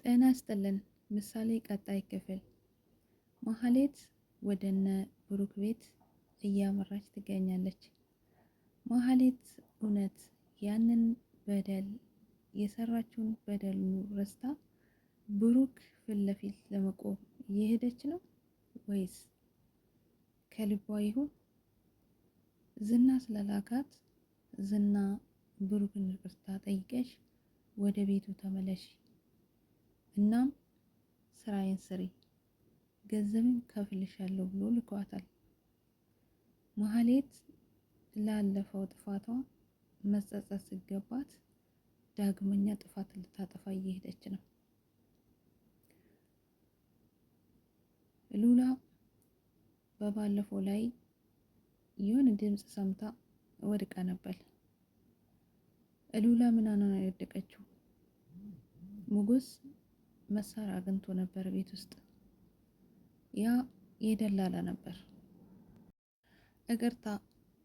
ጤና ይስጥልን ምሳሌ ቀጣይ ክፍል። ማህሌት ወደነ ብሩክ ቤት እያመራች ትገኛለች። ማህሌት እውነት ያንን በደል የሰራችውን በደሉ ረስታ ብሩክ ፊት ለፊት ለመቆም እየሄደች ነው ወይስ ከልቧ ይሁን? ዝና ስለላካት ዝና ብሩክን ይቅርታ ጠይቀሽ ወደ ቤቱ ተመለሽ፣ እናም ስራዬን ስሪ፣ ገንዘብም ከፍልሻለሁ ብሎ ልኳታል። ማህሌት ላለፈው ጥፋቷ መጸጸት ሲገባት ዳግመኛ ጥፋት ልታጠፋ እየሄደች ነው። ሉላ በባለፈው ላይ የሆነ ድምፅ ሰምታ ወድቃ ነበር። ሉላ ምን ነው የወደቀችው? ሞገስ መሳሪያ አግኝቶ ነበር ቤት ውስጥ። ያ የደላላ ነበር። እግርታ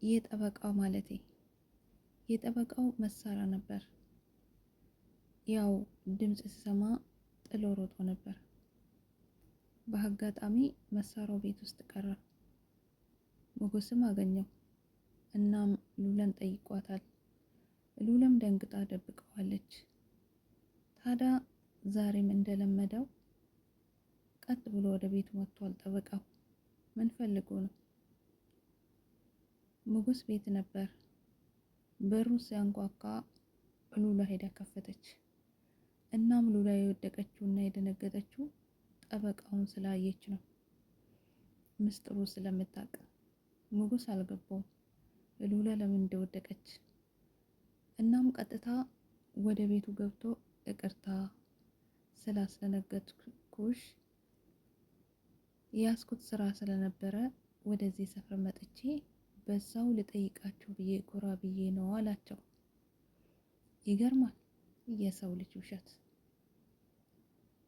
የጠበቃው ማለቴ የጠበቃው መሳሪያ ነበር። ያው ድምፅ ሲሰማ ጥሎ ሮጦ ነበር። በአጋጣሚ መሳሪያው ቤት ውስጥ ቀረ። ሞገስም አገኘው። እናም ሉላን ጠይቋታል። ሉላም ደንግጣ ደብቀዋለች። ታዲያ ዛሬም እንደለመደው ቀጥ ብሎ ወደ ቤቱ መጥቷል። ጠበቃው ምን ፈልጎ ነው? ሞገስ ቤት ነበር። በሩ ሲያንኳኳ ሉላ ሄዳ ከፈተች። እናም ሉላ የወደቀችውና የደነገጠችው ጠበቃውን ስላየች ነው፣ ምስጢሩ ስለምታውቅ። ሞገስ አልገባውም ሉላ ለምን እንደወደቀች። እናም ቀጥታ ወደ ቤቱ ገብቶ ይቅርታ ስላስደነገጥኩሽ ያስኩት ስራ ስለነበረ ወደዚህ ሰፈር መጥቼ በዛው ልጠይቃችሁ ብዬ ጎራ ብዬ ነው አላቸው። ይገርማል የሰው ልጅ ውሸት።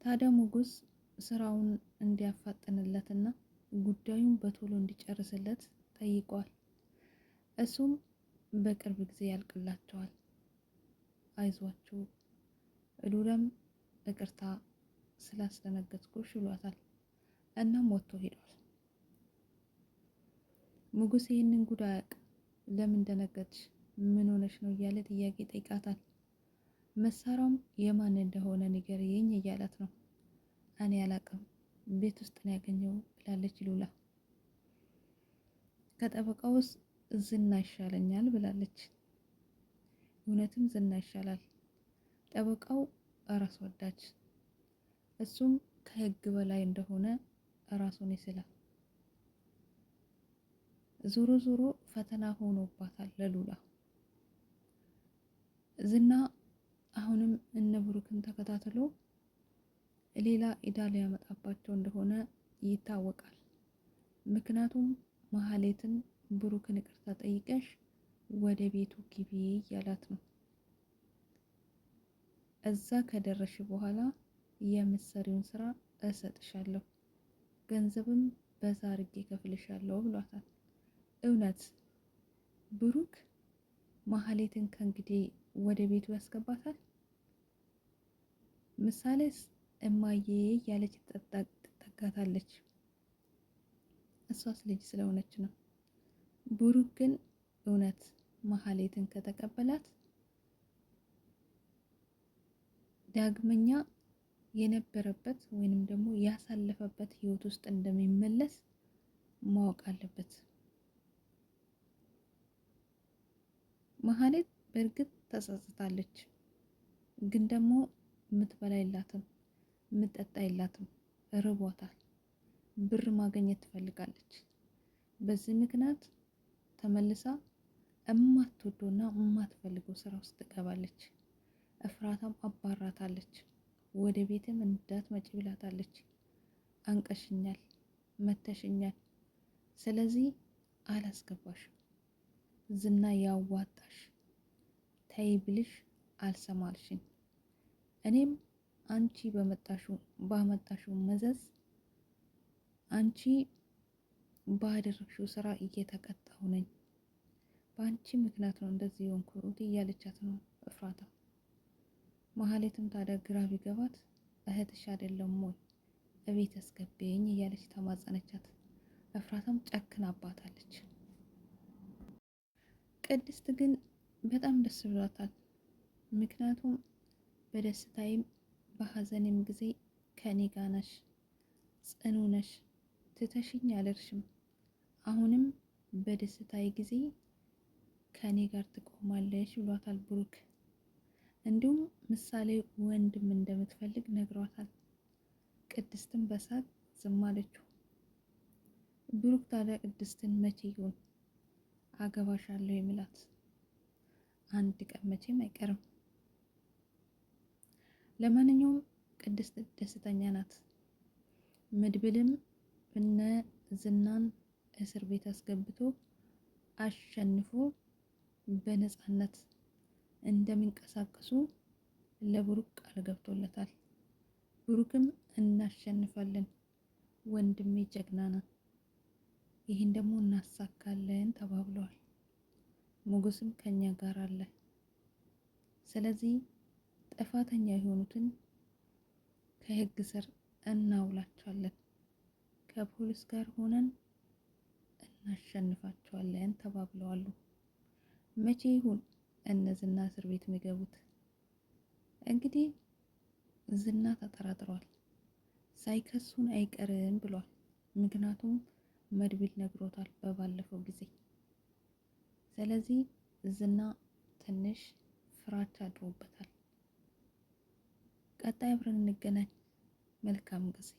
ታዲያ ሞገስ ስራውን እንዲያፋጥንለትና ጉዳዩን በቶሎ እንዲጨርስለት ጠይቋል። እሱም በቅርብ ጊዜ ያልቅላቸዋል፣ አይዟችሁ፣ ሉላም ይቅርታ ስላስደነገጥኩሽ ይሏታል። እናም ወጥቶ ሄዷል። ሞገስ ይህንን ጉድ አያውቅም። ለምን ደነገጥሽ? ምን ሆነሽ ነው እያለ ጥያቄ ጠይቃታል። መሳሪያውም የማን እንደሆነ ንገሪኝ እያላት ነው። እኔ አላውቅም፣ ቤት ውስጥ ነው ያገኘው ብላለች ሉላ። ከጠበቃውስ ዝና ይሻለኛል ብላለች። እውነትም ዝና ይሻላል። ጠበቃው ራስ ወዳጅ፣ እሱም ከህግ በላይ እንደሆነ ራሱን ይስላል። ዞሮ ዞሮ ፈተና ሆኖባታል ለሉላ። ዝና አሁንም እነ ብሩክን ተከታትሎ ሌላ ኢዳ ሊያመጣባቸው እንደሆነ ይታወቃል። ምክንያቱም ማህሌትን ብሩክን ይቅርታ ጠይቀሽ ወደ ቤቱ ግቢ እያላት ነው። እዛ ከደረሽ በኋላ የምትሰሪውን ስራ እሰጥሻለሁ፣ ገንዘብም በዛ አድርጌ ከፍልሻለሁ ብሏታል። እውነት ብሩክ ማህሌትን ከእንግዲህ ወደ ቤቱ ያስገባታል? ምሳሌስ እማዬ ያለች ትጠጋታለች። እሷስ ልጅ ስለሆነች ነው። ብሩክ ግን እውነት ማህሌትን ከተቀበላት ዳግመኛ የነበረበት ወይንም ደግሞ ያሳለፈበት ህይወት ውስጥ እንደሚመለስ ማወቅ አለበት። ማህሌት በእርግጥ ተጸጽታለች፣ ግን ደግሞ የምትበላ የላትም፣ የምትጠጣ የላትም፣ ርቧታል። ብር ማግኘት ትፈልጋለች። በዚህ ምክንያት ተመልሳ እማትወደውና እማትፈልገው ስራ ውስጥ ትገባለች። እፍራታም አባራታለች። ወደ ቤትም እንዳትመጪ ብላታለች። አንቀሽኛል፣ መተሽኛል፣ ስለዚህ አላስገባሽም። ዝና ያዋጣሽ፣ ተይ ብልሽ አልሰማልሽኝ። እኔም አንቺ ባመጣሽው መዘዝ አንቺ ባደረግሽው ስራ እየተቀጣሁ ነኝ። በአንቺ ምክንያት ነው እንደዚህ የሆንኩት እያለቻት ነው እፍራታ። ማህሌትም ታዲያ ግራ ቢገባት እህትሽ አይደለም ወይ እቤት አስገቢኝ እያለች ተማጸነቻት። እፍራታም ጨክናባታለች። ቅድስት ግን በጣም ደስ ብሏታል። ምክንያቱም በደስታዬም በሀዘኔም ጊዜ ከኔ ጋር ነሽ፣ ጽኑ ነሽ፣ ትተሽኝ አልሄድሽም። አሁንም በደስታዬ ጊዜ ከኔ ጋር ትቆማለሽ ብሏታል ብሩክ። እንዲሁም ምሳሌ ወንድም እንደምትፈልግ ነግሯታል። ቅድስትን በሳቅ ዝም አለችው። ብሩክ ታዲያ ቅድስትን መቼ ይሆን አገባሻለሁ የሚላት? አንድ ቀን መቼም አይቀርም። ለማንኛውም ቅድስት ደስተኛ ናት። መድብልም እነ ዝናን እስር ቤት አስገብቶ አሸንፎ በነፃነት እንደሚንቀሳቀሱ ለብሩክ ቃል ገብቶለታል። ብሩክም እናሸንፋለን ወንድሜ ጀግና ነው፣ ይህን ደግሞ እናሳካለን ተባብለዋል። ሞገስም ከኛ ጋር አለ። ስለዚህ ጥፋተኛ የሆኑትን ከህግ ስር እናውላቸዋለን፣ ከፖሊስ ጋር ሆነን እናሸንፋቸዋለን ተባብለዋሉ። መቼ ይሁን እነዝና እስር ቤት የሚገቡት? እንግዲህ ዝና ተጠራጥሯል። ሳይከሱን አይቀርም ብሏል። ምክንያቱም መድብል ነግሮታል በባለፈው ጊዜ። ስለዚህ ዝና ትንሽ ፍራቻ አድሮበታል። ቀጣይ አብረን እንገናኝ። መልካም ጊዜ